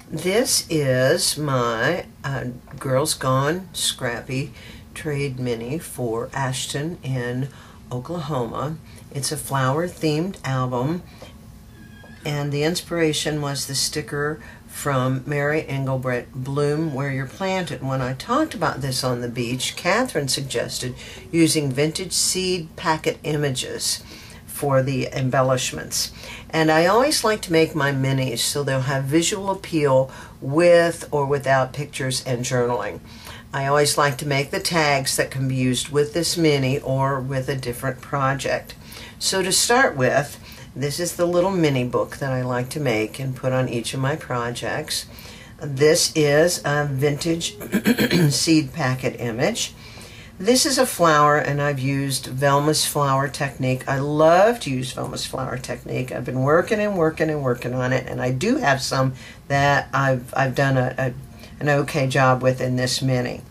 This is my Girls Gone Scrappy Trade Mini for Ashton in Oklahoma. It's a flower-themed album, and the inspiration was the sticker from Mary Engelbrett, Bloom Where You're Planted. When I talked about this on the beach, Catherine suggested using vintage seed packet images for the embellishments. And I always like to make my minis so they'll have visual appeal with or without pictures and journaling. I always like to make the tags that can be used with this mini or with a different project. So to start with, this is the little mini book that I like to make and put on each of my projects. This is a vintage seed packet image. This is a flower, and I've used Velma's flower technique. I love to use Velma's flower technique. I've been working and working and working on it, and I do have some that I've done an okay job with in this mini.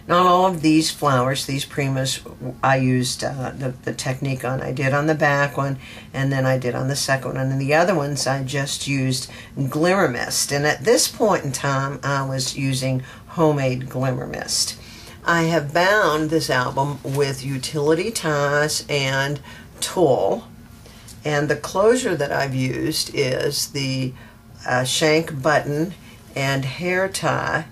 Not all of these flowers, these primas, I used the technique on. I did on the back one, and then I did on the second one. And the other ones I just used Glimmer Mist. And at this point in time, I was using homemade Glimmer Mist. I have bound this album with utility ties and tulle. And the closure that I've used is the shank button and hair tie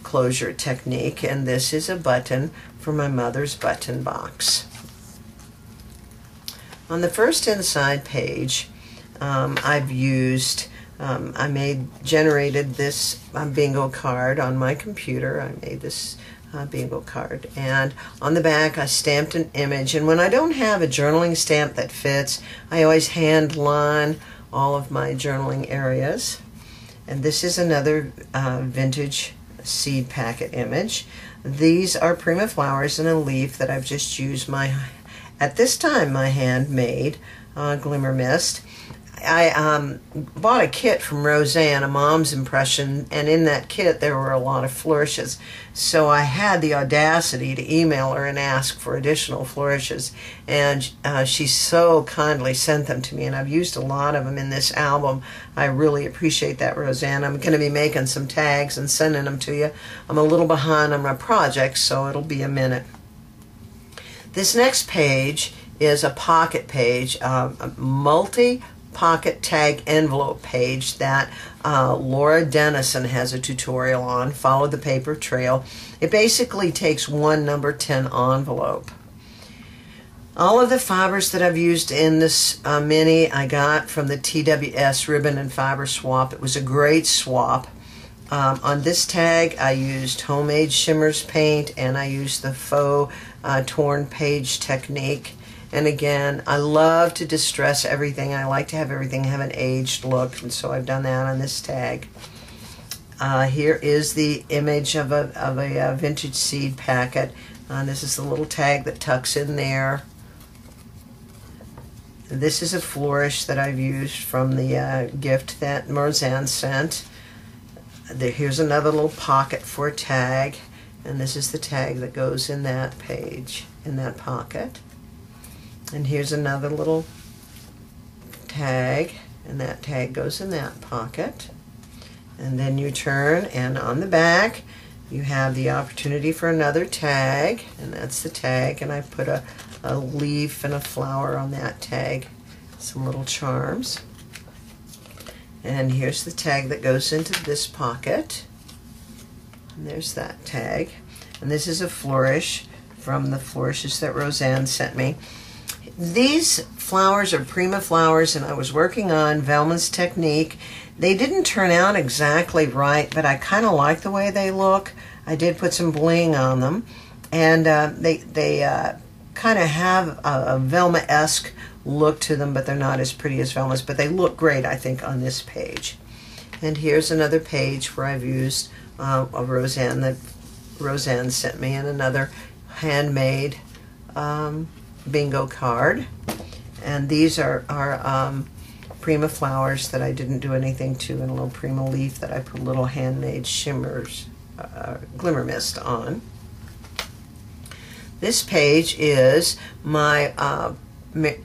closure technique, and this is a button for my mother's button box. On the first inside page, I've used, generated this bingo card on my computer. I made this bingo card, and on the back I stamped an image, and when I don't have a journaling stamp that fits, I always hand line all of my journaling areas. And this is another vintage seed packet image. These are Prima flowers in a leaf that I've just used at this time, my handmade Glimmer Mist. I bought a kit from Roseanne, a mom's impression, and in that kit there were a lot of flourishes. So I had the audacity to email her and ask for additional flourishes, and she so kindly sent them to me, and I've used a lot of them in this album. I really appreciate that, Roseanne. I'm going to be making some tags and sending them to you. I'm a little behind on my projects, so it'll be a minute. This next page is a pocket page, a multi-pocket tag envelope page that Laura Dennison has a tutorial on. Follow the paper trail. It basically takes one number 10 envelope. All of the fibers that I've used in this mini I got from the TWS Ribbon and Fiber Swap. It was a great swap. On this tag I used homemade shimmers paint, and I used the faux torn page technique. And again, I love to distress everything. I like to have everything have an aged look, and so I've done that on this tag. Here is the image of a vintage seed packet. This is the little tag that tucks in there. This is a flourish that I've used from the gift that Roseanne sent. Here's another little pocket for a tag, and this is the tag that goes in that page, in that pocket. And here's another little tag, and that tag goes in that pocket. And then you turn, and on the back you have the opportunity for another tag, and that's the tag, and I put a leaf and a flower on that tag, some little charms. And here's the tag that goes into this pocket, and there's that tag. And this is a flourish from the flourishes that Roseanne sent me. These flowers are Prima flowers, and I was working on Velma's technique. They didn't turn out exactly right, but I kind of like the way they look. I did put some bling on them, and they kind of have a Velma-esque look to them, but they're not as pretty as Velma's, but they look great, I think, on this page. And here's another page where I've used a Roseanne that Roseanne sent me, and another handmade bingo card. And these are Prima flowers that I didn't do anything to, and a little Prima leaf that I put a little handmade shimmers Glimmer Mist on. This page is my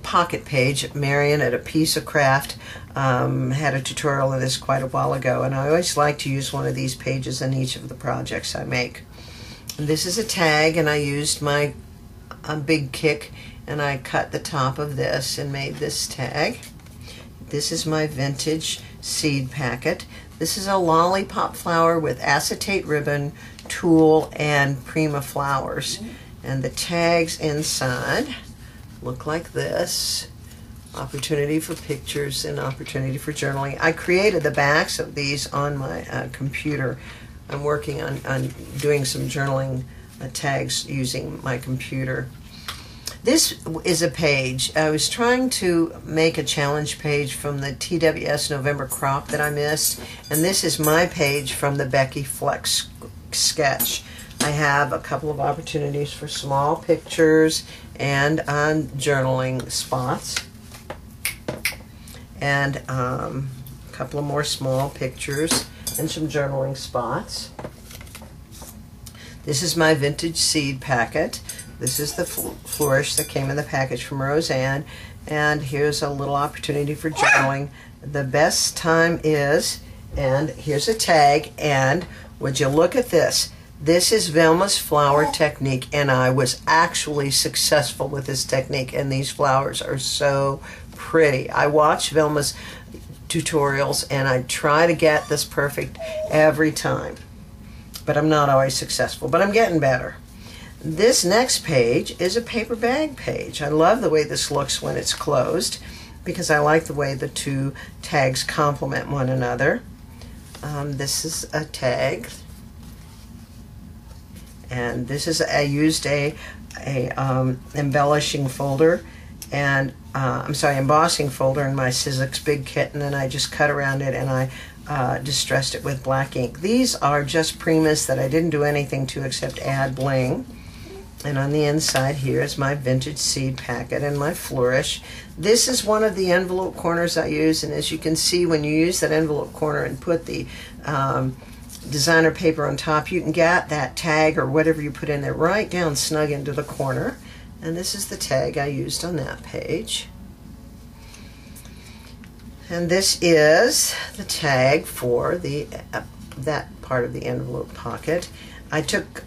pocket page, Marion at A Piece of Craft, had a tutorial of this quite a while ago, and I always like to use one of these pages in each of the projects I make. And this is a tag, and I used my big kick, and I cut the top of this and made this tag. This is my vintage seed packet. This is a lollipop flower with acetate ribbon, tulle, and prima flowers. And the tags inside look like this. Opportunity for pictures and opportunity for journaling. I created the backs of these on my computer. I'm working on doing some journaling tags using my computer. This is a page. I was trying to make a challenge page from the TWS November crop that I missed, and this is my page from the Becky Flex sketch. I have a couple of opportunities for small pictures and on journaling spots, and a couple of more small pictures and some journaling spots. This is my vintage seed packet. This is the flourish that came in the package from Roseanne, and here's a little opportunity for journaling. The best time is, and here's a tag, and would you look at this? This is Velma's flower technique, and I was actually successful with this technique, and these flowers are so pretty. I watch Velma's tutorials, and I try to get this perfect every time, but I'm not always successful, but I'm getting better. This next page is a paper bag page. I love the way this looks when it's closed because I like the way the two tags complement one another. This is a tag, and this is, I used a embellishing folder, and embossing folder in my Sizzix Big Kit, and then I just cut around it and I distressed it with black ink. These are just primas that I didn't do anything to except add bling. And on the inside here is my vintage seed packet and my flourish. This is one of the envelope corners I use, and as you can see, when you use that envelope corner and put the designer paper on top, you can get that tag or whatever you put in there right down snug into the corner. And this is the tag I used on that page. And this is the tag for the that part of the envelope pocket. I took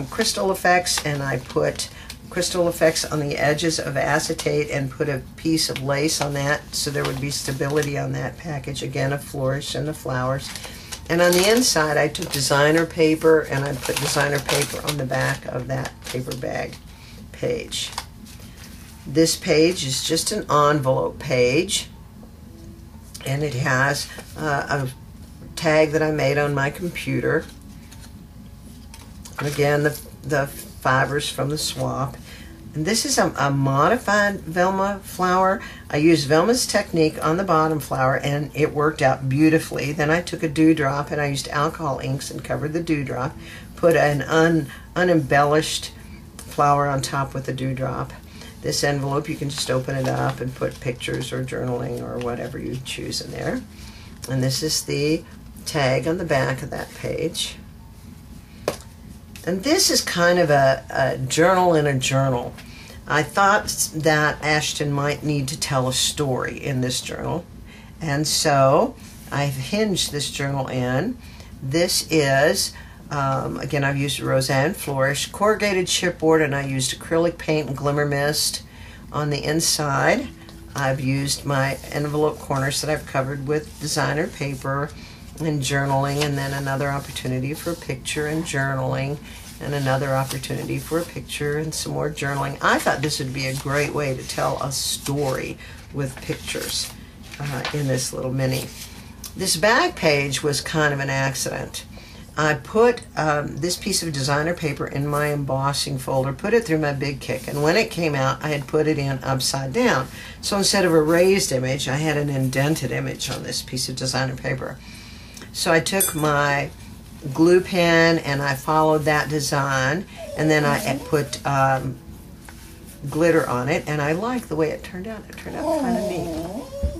crystal effects, and I put crystal effects on the edges of acetate and put a piece of lace on that so there would be stability on that package. Again, a flourish and the flowers. And on the inside, I took designer paper, and I put designer paper on the back of that paper bag page. This page is just an envelope page, and it has a tag that I made on my computer. Again, the fibers from the swap. And this is a modified Velma flower. I used Velma's technique on the bottom flower, and it worked out beautifully. Then I took a dewdrop, and I used alcohol inks and covered the dewdrop, put an unembellished flower on top with the dewdrop. This envelope, you can just open it up and put pictures or journaling or whatever you choose in there. And this is the tag on the back of that page. And this is kind of a journal in a journal. I thought that Ashton might need to tell a story in this journal, and so I've hinged this journal in. This is, again, I've used Roseanne Flourish, corrugated chipboard, and I used acrylic paint and glimmer mist. On the inside, I've used my envelope corners that I've covered with designer paper and journaling, and then another opportunity for a picture and journaling, and another opportunity for a picture and some more journaling. I thought this would be a great way to tell a story with pictures in this little mini. This back page was kind of an accident. I put this piece of designer paper in my embossing folder, put it through my Big Kick, and when it came out, I had put it in upside down. So instead of a raised image, I had an indented image on this piece of designer paper. So I took my glue pen and I followed that design, and then I put glitter on it, and I like the way it turned out. It turned out kind of neat.